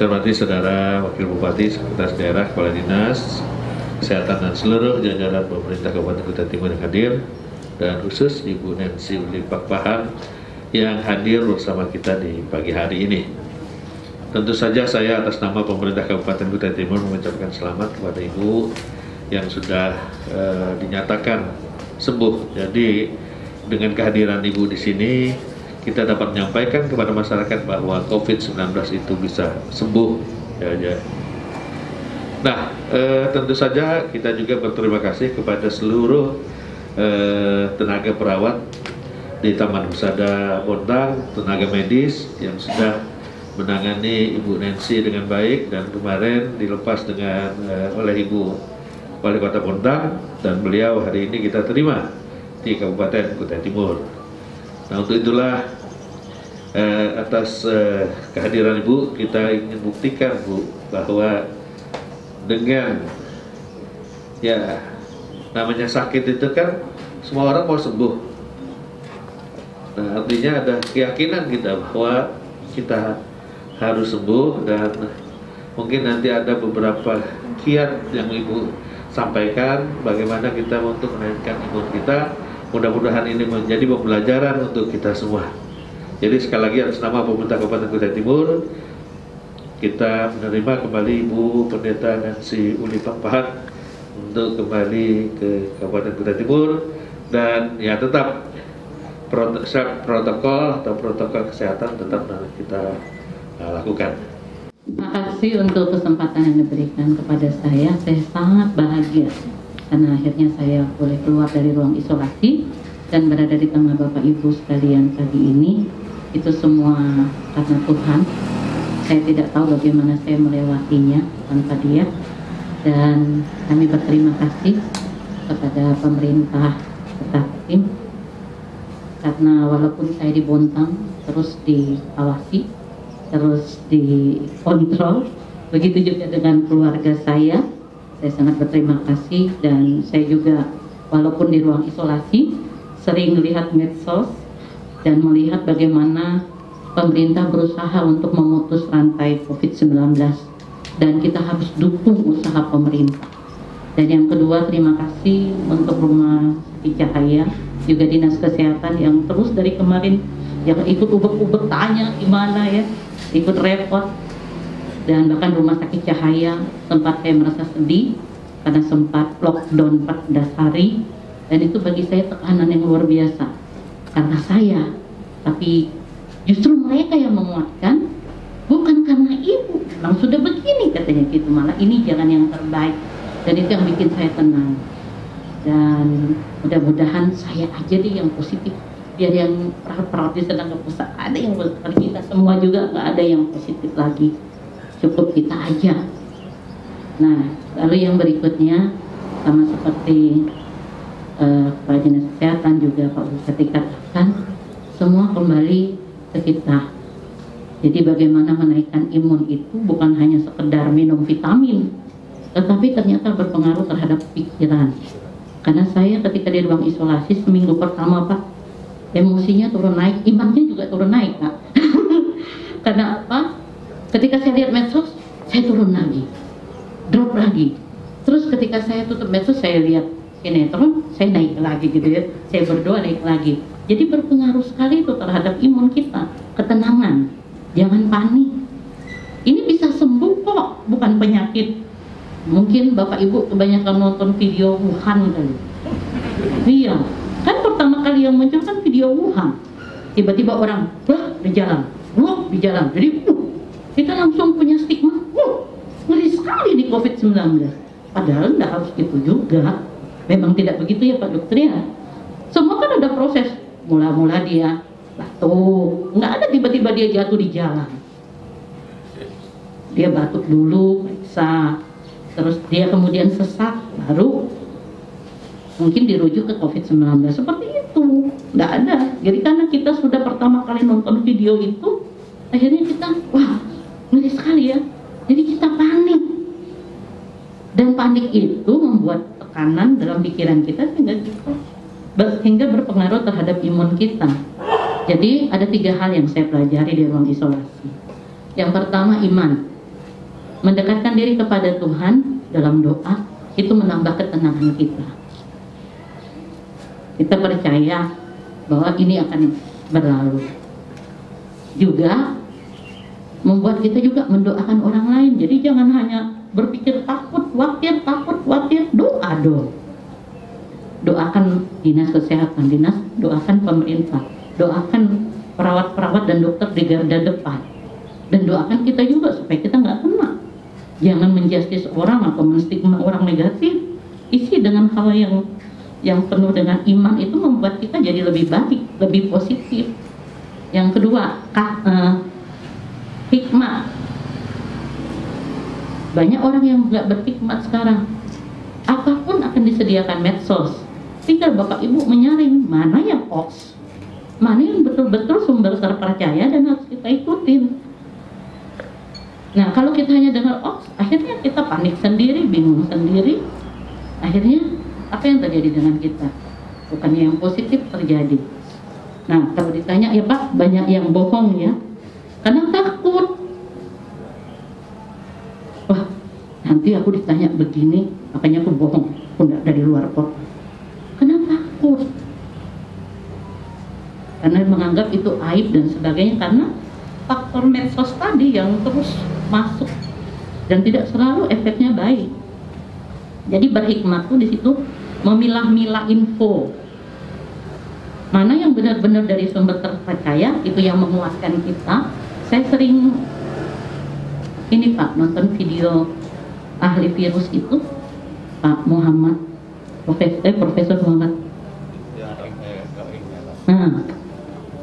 saya hormati Saudara Wakil Bupati, Sekretaris Daerah, Kepala Dinas Kesehatan dan seluruh jajaran pemerintah Kabupaten Kutai Timur yang hadir, dan khusus Ibu Nancy Uli Pakpahan yang hadir bersama kita di pagi hari ini. Tentu saja saya atas nama pemerintah Kabupaten Kutai Timur mengucapkan selamat kepada Ibu yang sudah dinyatakan sembuh. Jadi dengan kehadiran Ibu di sini, kita dapat menyampaikan kepada masyarakat bahwa COVID-19 itu bisa sembuh. Nah, tentu saja kita juga berterima kasih kepada seluruh tenaga perawat di Taman Husada Bondang, tenaga medis yang sudah menangani Ibu Nancy dengan baik, dan kemarin dilepas dengan oleh Ibu Wali Kota Bondang, dan beliau hari ini kita terima di Kabupaten Kutai Timur. Nah, untuk itulah atas kehadiran Ibu, kita ingin buktikan Bu bahwa dengan namanya sakit itu kan semua orang mau sembuh. Nah, artinya ada keyakinan kita bahwa kita harus sembuh, dan mungkin nanti ada beberapa kiat yang Ibu sampaikan bagaimana kita untuk menaikkan imun kita. Mudah-mudahan ini menjadi pembelajaran untuk kita semua. Jadi sekali lagi atas nama pemerintah Kabupaten Kutai Timur, kita menerima kembali Ibu Pendeta Nancy Uli Pakpahan untuk kembali ke Kabupaten Kutai Timur, dan ya tetap protokol kesehatan tetap kita lakukan. Terima kasih untuk kesempatan yang diberikan kepada saya. Saya sangat bahagia karena akhirnya saya boleh keluar dari ruang isolasi dan berada di tengah Bapak Ibu sekalian pagi ini. Itu semua karena Tuhan. Saya tidak tahu bagaimana saya melewatinya tanpa Dia, dan kami berterima kasih kepada pemerintah Kota Tim, karena walaupun saya di Bontang terus diawasi, terus dikontrol, begitu juga dengan keluarga saya sangat berterima kasih. Dan saya juga walaupun di ruang isolasi sering melihat medsos dan melihat bagaimana pemerintah berusaha untuk memutus rantai COVID-19, dan kita harus dukung usaha pemerintah. Dan yang kedua, terima kasih untuk Rumah Sakit Cahaya, juga Dinas Kesehatan yang terus dari kemarin yang ikut ubek-ubek tanya gimana ya, ikut repot. Dan bahkan Rumah Sakit Cahaya sempat saya merasa sedih karena sempat lockdown 14 hari, dan itu bagi saya tekanan yang luar biasa karena saya, tapi justru mereka yang menguatkan, bukan karena Ibu memang sudah begini katanya gitu, malah ini jangan yang terbaik. Dan itu yang bikin saya tenang, dan mudah-mudahan saya aja deh yang positif, biar yang perawat di tenaga pusat ada yang positif, kita semua juga nggak ada yang positif lagi, cukup kita aja. Nah, lalu yang berikutnya sama seperti Kepala Dinas Kesehatan juga Pak Bupati katakan, semua kembali ke kita. Jadi bagaimana menaikkan imun itu bukan hanya sekedar minum vitamin, tetapi ternyata berpengaruh terhadap pikiran. Karena saya ketika di ruang isolasi seminggu pertama Pak, emosinya turun naik, imannya juga turun naik Pak. Karena apa? Ketika saya lihat medsos, saya turun lagi, drop lagi. Terus ketika saya tutup medsos, saya lihat sinetron, saya naik lagi gitu ya. Saya berdoa, naik lagi. Jadi berpengaruh sekali itu terhadap imun kita. Ketenangan, jangan panik. Ini bisa sembuh kok, bukan penyakit. Mungkin Bapak Ibu kebanyakan nonton video Wuhan kali. Iya, kan pertama kali yang muncul kan video Wuhan. Tiba-tiba orang, di jalan, di jalan. Jadi, kita langsung punya stigma, ngeri sekali di COVID-19. Padahal nggak harus gitu juga. Memang tidak begitu ya Pak Dokter ya. Semua kan ada proses. Mula-mula dia batuk, nggak ada tiba-tiba dia jatuh di jalan. Dia batuk dulu, periksa, terus dia kemudian sesak, baru mungkin dirujuk ke COVID-19. Seperti itu, nggak ada. Jadi karena kita sudah pertama kali nonton video itu, akhirnya kita, wah, ngeri sekali ya. Jadi kita panik. Dan panik itu membuat tekanan dalam pikiran kita sehingga berpengaruh terhadap imun kita. Jadi ada 3 hal yang saya pelajari di ruang isolasi. Yang pertama, iman. Mendekatkan diri kepada Tuhan dalam doa itu menambah ketenangan kita. Kita percaya bahwa ini akan berlalu. Juga membuat kita juga mendoakan orang lain. Jadi jangan hanya berpikir takut, khawatir, doa dong. Doakan dinas kesehatan, doakan pemerintah, doakan perawat-perawat dan dokter di garda depan. Dan doakan kita juga supaya kita nggak kena. Jangan menjustis orang atau menstigma orang negatif. Isi dengan hal yang penuh dengan iman, itu membuat kita jadi lebih baik, lebih positif. Yang kedua, hikmah. Banyak orang yang nggak berhikmat sekarang. Apapun akan disediakan medsos. Tinggal Bapak Ibu menyaring mana yang hoax, mana yang betul-betul sumber terpercaya dan harus kita ikutin. Nah, kalau kita hanya dengar hoax, akhirnya kita panik sendiri, bingung sendiri. Akhirnya apa yang terjadi dengan kita? Bukannya yang positif terjadi. Nah, kalau ditanya, ya Pak, banyak yang bohong ya, karena takut. Wah, nanti aku ditanya begini, makanya aku bohong, aku nggak dari luar kota. Karena takut. Karena menganggap itu aib dan sebagainya, karena faktor medsos tadi yang terus masuk dan tidak selalu efeknya baik. Jadi berhikmat tuh di situ memilah-milah info. Mana yang benar-benar dari sumber terpercaya, itu yang menguatkan kita. Saya sering ini Pak, nonton video ahli virus itu, Pak Muhammad, Profesor Muhammad. Nah,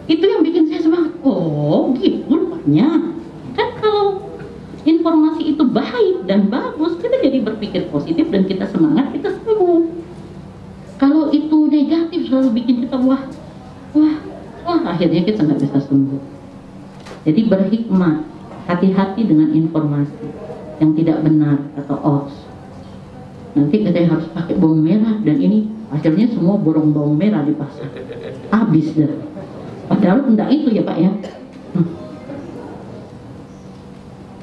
itu yang bikin saya semangat. Oh gitu rupanya. Kan kalau informasi itu baik dan bagus, kita jadi berpikir positif dan kita semangat, kita sembuh. Kalau itu negatif selalu bikin kita wah, akhirnya kita nggak bisa sembuh. Jadi berhikmat, hati-hati dengan informasi yang tidak benar atau hoax. Nanti kita harus pakai bawang merah dan ini akhirnya semua borong bawang merah di pasar. Habis dah. Padahal enggak itu ya Pak ya.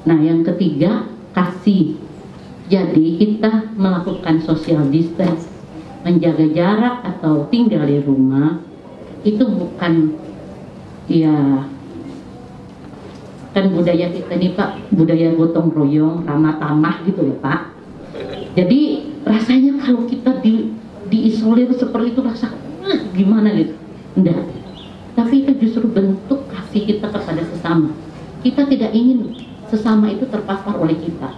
Nah, yang ketiga, kasih. Jadi kita melakukan social distance, menjaga jarak atau tinggal di rumah, itu bukan ya kan budaya kita nih Pak, budaya gotong royong, ramah tamah gitu ya Pak. Jadi rasanya kalau kita diisolir seperti itu rasa gimana gitu. Enggak. Tapi itu justru bentuk kasih kita kepada sesama. Kita tidak ingin sesama itu terpapar oleh kita,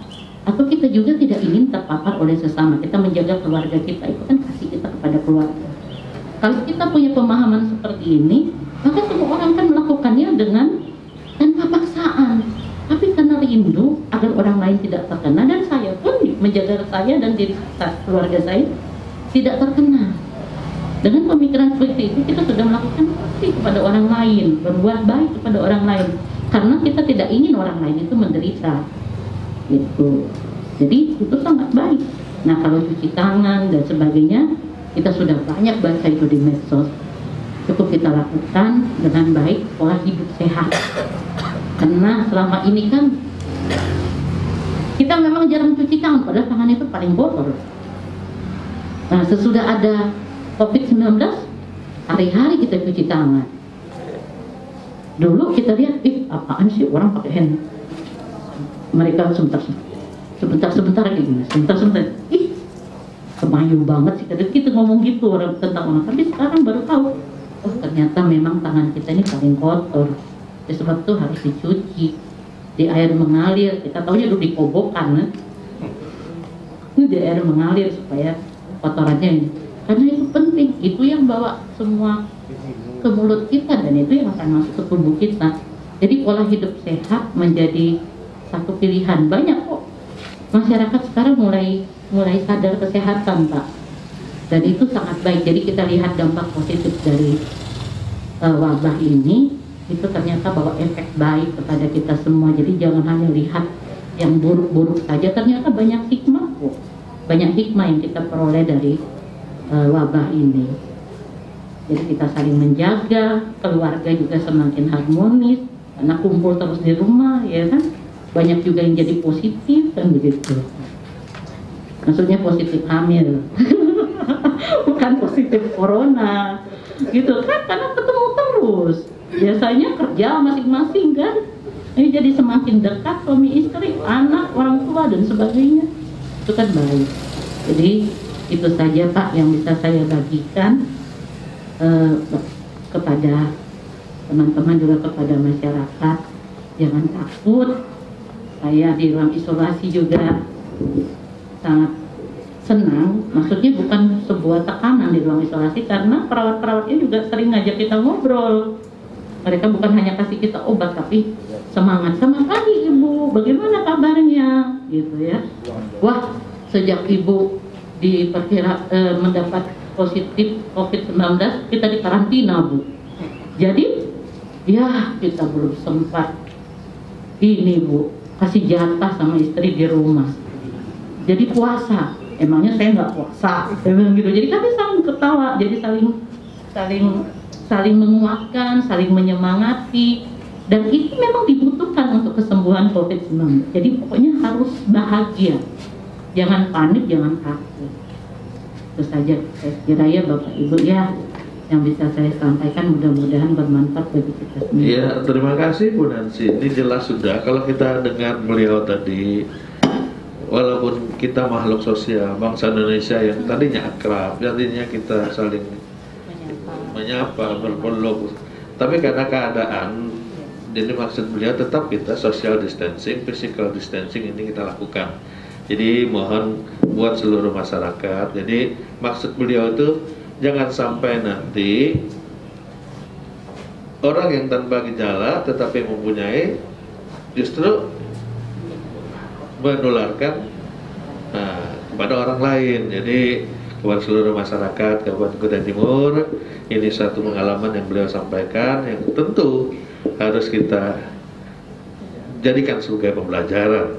atau kita juga tidak ingin terpapar oleh sesama. Kita menjaga keluarga kita, itu kan kasih kita kepada keluarga. Kalau kita punya pemahaman seperti ini, maka semua orang kan melakukannya dengan tanpa paksaan, tapi karena rindu agar orang lain tidak terkena, dan saya pun menjaga saya dan diri keluarga saya tidak terkena. Dengan pemikiran seperti itu, kita sudah melakukan kasih kepada orang lain, berbuat baik kepada orang lain, karena kita tidak ingin orang lain itu menderita. Gitu. Jadi itu sangat baik. Nah, kalau cuci tangan dan sebagainya, kita sudah banyak baca itu di medsos. Cukup kita lakukan dengan baik, pola hidup sehat. Karena selama ini kan kita memang jarang cuci tangan, padahal tangan itu paling kotor. Nah, sesudah ada COVID-19, hari-hari kita cuci tangan. Dulu kita lihat, apaan sih orang pakai hand? Mereka sebentar kayak gini, sebentar. Kemayu banget sih, kita ngomong gitu orang tentang orang. Tapi sekarang baru tahu, oh ternyata memang tangan kita ini paling kotor. Sebab itu harus dicuci di air mengalir. Kita taunya dulu di kobokan, itu di air mengalir supaya kotorannya ini. Karena itu penting, itu yang bawa semua ke mulut kita dan itu yang akan masuk ke tubuh kita. Jadi pola hidup sehat menjadi satu pilihan. Banyak kok masyarakat sekarang mulai sadar kesehatan Pak, dan itu sangat baik. Jadi kita lihat dampak positif dari wabah ini, itu ternyata bawa efek baik kepada kita semua. Jadi jangan hanya lihat yang buruk-buruk saja, ternyata banyak hikmah kok, banyak hikmah yang kita peroleh dari wabah ini. Jadi kita saling menjaga, keluarga juga semakin harmonis karena kumpul terus di rumah, ya kan. Banyak juga yang jadi positif, kan begitu. Maksudnya positif hamil, bukan positif corona, gitu kan? Karena ketemu terus, biasanya kerja masing-masing kan. Ini jadi semakin dekat suami istri, anak, orang tua dan sebagainya. Itu kan baik. Jadi itu saja Pak yang bisa saya bagikan kepada teman-teman, juga kepada masyarakat. Jangan takut. Saya di ruang isolasi juga sangat senang. Maksudnya bukan sebuah tekanan di ruang isolasi, karena perawat-perawatnya juga sering ngajak kita ngobrol. Mereka bukan hanya kasih kita obat, tapi semangat, "Selamat pagi Ibu, bagaimana kabarnya?" Gitu ya. Wah, sejak Ibu mendapat positif COVID-19, kita di karantina Bu. Jadi ya kita belum sempat ini Bu, kasih jatah sama istri di rumah. Jadi puasa, emangnya saya nggak puasa, gitu. Jadi kami saling ketawa, jadi saling menguatkan, saling menyemangati, dan itu memang dibutuhkan untuk kesembuhan COVID-19. Jadi pokoknya harus bahagia, jangan panik, jangan takut. Itu saja saya kira ya Bapak Ibu ya, yang bisa saya sampaikan, mudah-mudahan bermanfaat bagi kita semua. Ya, terima kasih Bu Nancy. Ini jelas sudah, kalau kita dengar beliau tadi, walaupun kita makhluk sosial, bangsa Indonesia yang tadinya akrab, tadinya kita saling menyapa, berpeluk, tapi karena keadaan, jadi maksud beliau tetap kita social distancing, physical distancing ini kita lakukan. Jadi mohon buat seluruh masyarakat, jadi maksud beliau itu jangan sampai nanti orang yang tanpa gejala tetapi mempunyai justru menularkan kepada orang lain. Jadi kepada seluruh masyarakat Kabupaten Kutai Timur, ini satu pengalaman yang beliau sampaikan yang tentu harus kita jadikan sebagai pembelajaran.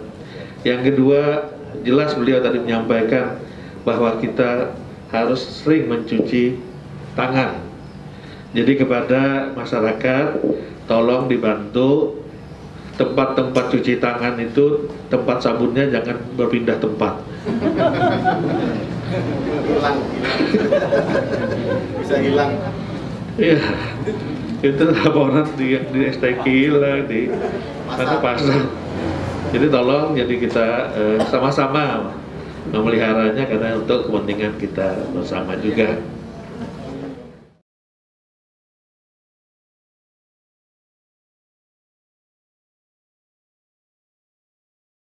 Yang kedua, jelas beliau tadi menyampaikan bahwa kita harus sering mencuci tangan. Jadi kepada masyarakat, tolong dibantu tempat-tempat cuci tangan itu, tempat sabunnya jangan berpindah tempat. Bisa hilang. Iya, itu laporan di STQ hilang di mana pasar. Jadi tolong, jadi kita sama-sama memeliharanya karena untuk kepentingan kita bersama juga.